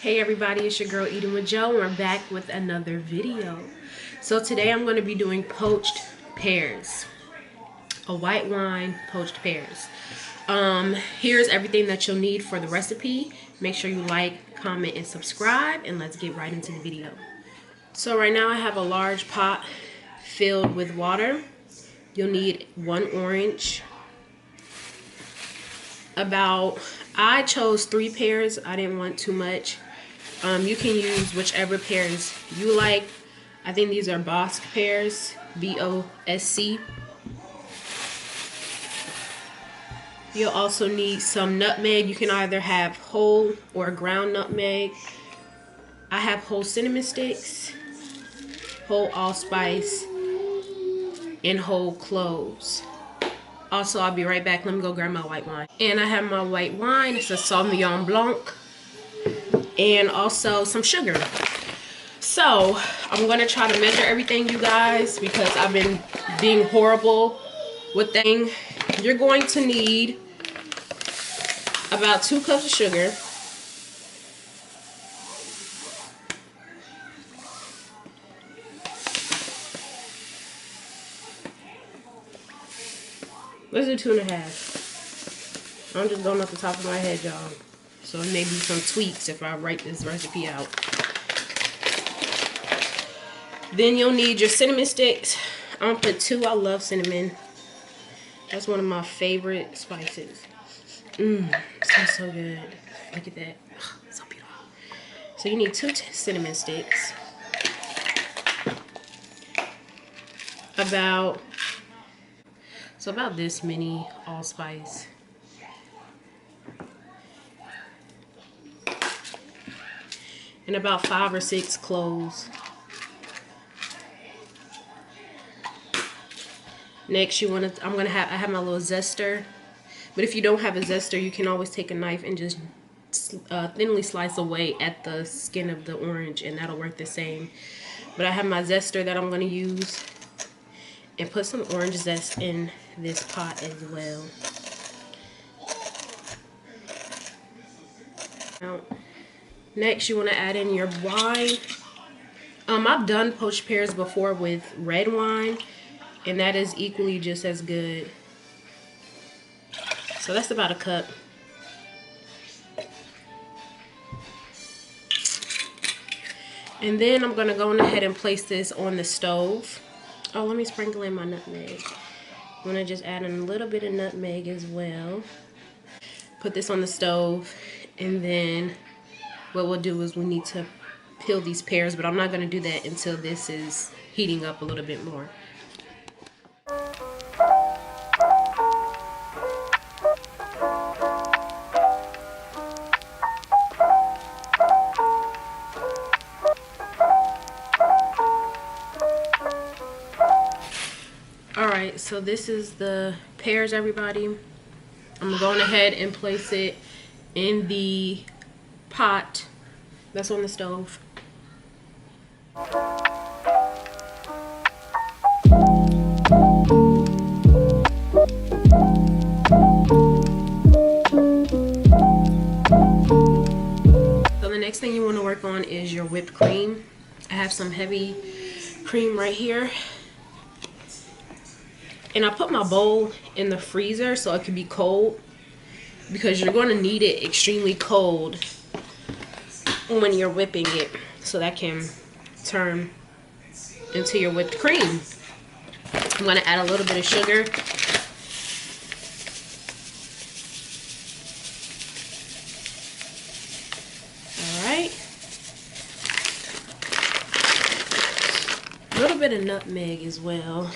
Hey everybody, it's your girl Eating with Joe, and we're back with another video. So today I'm going to be doing poached pears, a white wine poached pears. Here's everything that you'll need for the recipe. Make sure you like, comment, and subscribe, and let's get right into the video. So right now I have a large pot filled with water. You'll need 1 orange. I chose 3 pears. I didn't want too much. You can use whichever pears you like. I think these are Bosc pears, B-O-S-C. You'll also need some nutmeg. You can either have whole or ground nutmeg. I have whole cinnamon sticks, whole allspice, and whole cloves. Also, I'll be right back. Let me go grab my white wine. And I have my white wine. It's a Sauvignon Blanc. And also some sugar. So, I'm going to try to measure everything, you guys, because I've been being horrible with things. You're going to need about 2 cups of sugar. Let's do 2.5. I'm just going off the top of my head, y'all. So it may be some tweaks if I write this recipe out. Then you'll need your cinnamon sticks. I'm gonna put 2. I love cinnamon. That's one of my favorite spices. It smells so good. Look at that. Oh, so beautiful. So you need 2 cinnamon sticks. About this many allspice. And about 5 or 6 cloves. Next, I have my little zester. But if you don't have a zester, you can always take a knife and just thinly slice away at the skin of the orange, and that'll work the same. But I have my zester that I'm going to use, and put some orange zest in this pot as well. Now, next, you want to add in your wine. I've done poached pears before with red wine, and that is equally just as good. So that's about 1 cup. And then I'm going to go ahead and place this on the stove. Oh, let me sprinkle in my nutmeg. I'm going to just add in a little bit of nutmeg as well. Put this on the stove, and then what we'll do is we need to peel these pears, but I'm not going to do that until this is heating up a little bit more. Alright, so this is the pears, everybody. I'm going ahead and place it in the pot that's on the stove. So the next thing you want to work on is your whipped cream. I have some heavy cream right here. And I put my bowl in the freezer so it can be cold, because you're going to need it extremely cold when you're whipping it, so that can turn into your whipped cream. I'm going to add a little bit of sugar. Alright. A little bit of nutmeg as well.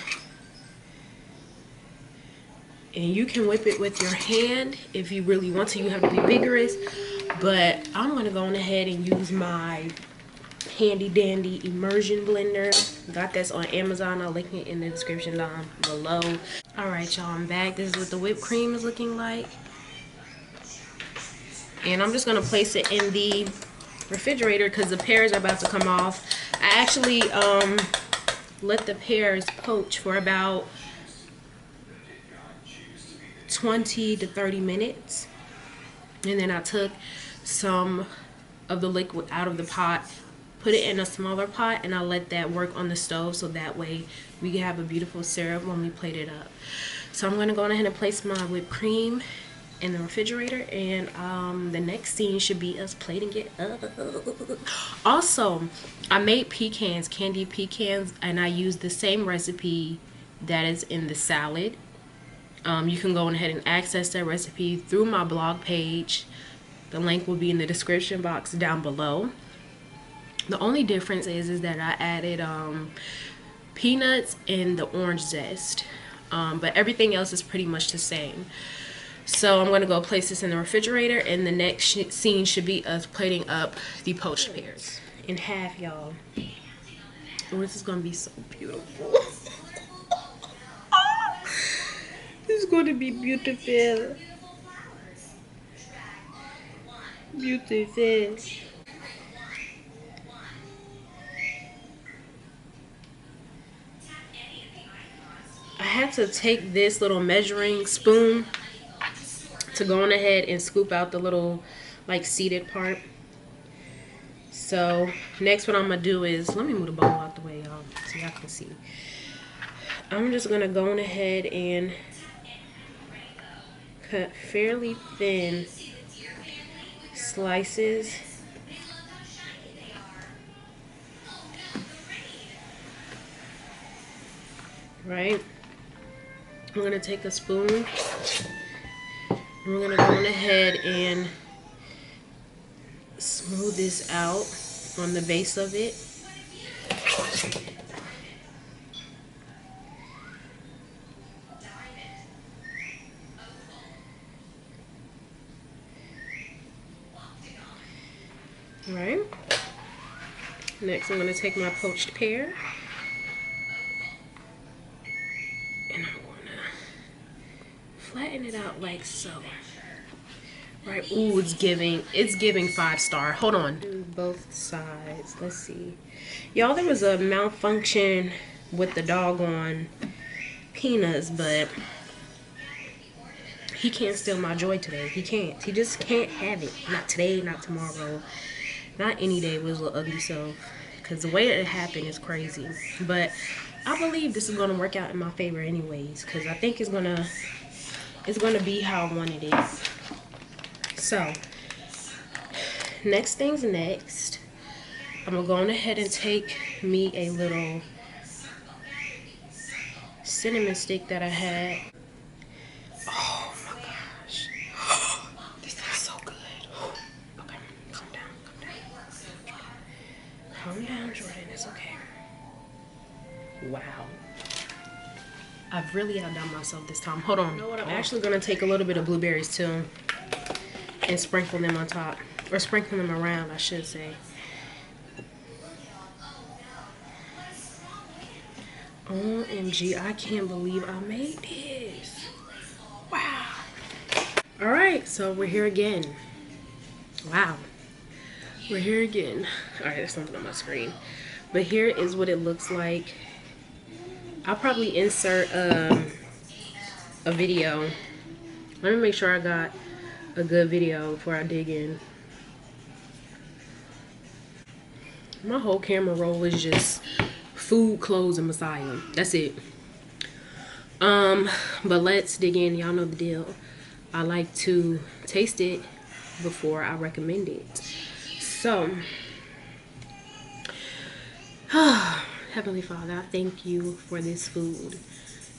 And you can whip it with your hand if you really want to. You have to be vigorous. But I'm going to go on ahead and use my handy dandy Immersion blender. Got this on Amazon. I'll link it in the description down below. Alright, y'all, I'm back. This is what the whipped cream is looking like. And I'm just going to place it in the refrigerator because the pears are about to come off. I actually let the pears poach for about 20 to 30 minutes, and then I took some of the liquid out of the pot, put it in a smaller pot, and I'll let that work on the stove so that way we can have a beautiful syrup when we plate it up. So I'm going to go ahead and place my whipped cream in the refrigerator, and the next scene should be us plating it up. Also, I made pecans, candied pecans, and I used the same recipe that is in the salad. You can go ahead and access that recipe through my blog page. The link will be in the description box down below. The only difference is that I added peanuts and the orange zest, but everything else is pretty much the same. So I'm going to go place this in the refrigerator, and the next scene should be us plating up the poached pears in half, y'all. Oh, this is going to be so beautiful. This is going to be beautiful. Beautiful. I had to take this little measuring spoon to go on ahead and scoop out the little like seeded part. So next what I'm gonna do is, let me move the bowl out the way, y'all, so y'all can see. I'm just gonna go on ahead and cut fairly thin slices. Right? I'm gonna take a spoon and we're gonna go on ahead and smooth this out on the base of it. Right. Next, I'm going to take my poached pear and I'm going to flatten it out like so. Right. Ooh, it's giving 5-star. Hold on. Do both sides. Let's see. Y'all, there was a malfunction with the doggone peanuts, but he can't steal my joy today. He can't. He just can't have it. Not today, not tomorrow, not any day with his little ugly self. Because the way it happened is crazy. But I believe this is going to work out in my favor anyways. Because I think it's going to be how I want it is. So, next thing's next. I'm going to go on ahead and take me a little cinnamon stick that I had. Oh my gosh. This is so good. Okay, calm down. Calm down, Jordan. It's okay. Wow. I've really outdone myself this time. Hold on. You know what? I'm actually going to take a little bit of blueberries too and sprinkle them on top. Or sprinkle them around, I should say. OMG, I can't believe I made this. Wow. Alright, so we're here again. Wow. We're here again. Alright, there's something on my screen. But here is what it looks like. I'll probably insert a video. Let me make sure I got a good video before I dig in. My whole camera roll is just food, clothes, and Messiah. That's it. But let's dig in. Y'all know the deal. I like to taste it before I recommend it. So, Heavenly Father, I thank you for this food.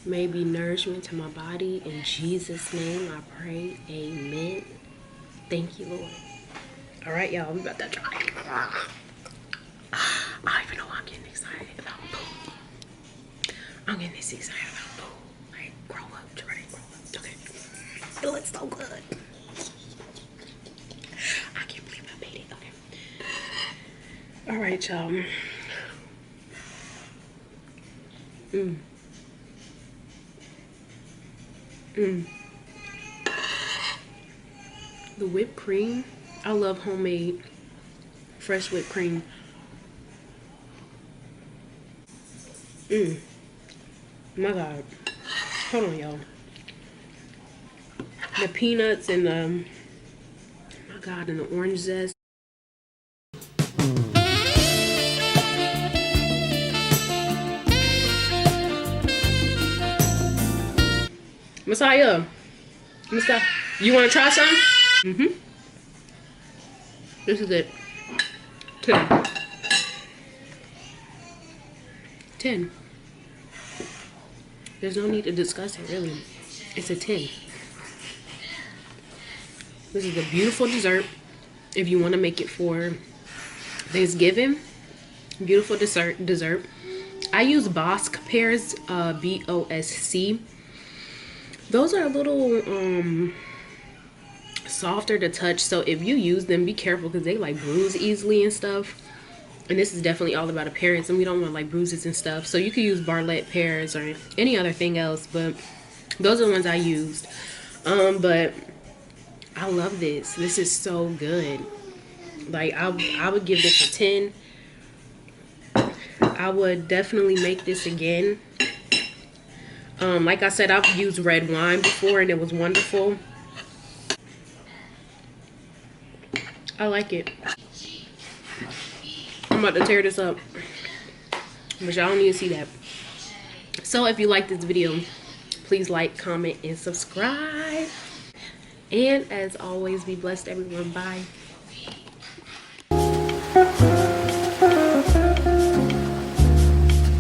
May it be nourishment to my body. In Jesus' name I pray. Amen. Thank you, Lord. Alright, y'all. We about to try it. I don't even know why I'm getting excited about food. I'm getting this excited about food. Like, grow up, Jordan, grow up. Okay. It looks so good. I can't believe I made it. Okay. Alright, y'all. The whipped cream. I love homemade fresh whipped cream. My God. Hold on, y'all. The peanuts and my God, and the orange zest. Messiah. Messiah. You want to try some? Mm-hmm. This is it. 10. 10. There's no need to discuss it, really. It's a 10. This is a beautiful dessert. If you want to make it for Thanksgiving, beautiful dessert. I use Poached Pears, BOSC. Those are a little softer to touch, so if you use them, be careful because they like bruise easily and stuff. And this is definitely all about appearance, and we don't want like bruises and stuff. So you could use Barlett pears or any other thing else, but those are the ones I used. But I love this. This is so good. Like I would give this a 10. I would definitely make this again. Like I said, I've used red wine before and it was wonderful. I like it. I'm about to tear this up, but y'all don't need to see that. So if you like this video, please like, comment, and subscribe. And as always, be blessed, everyone. Bye.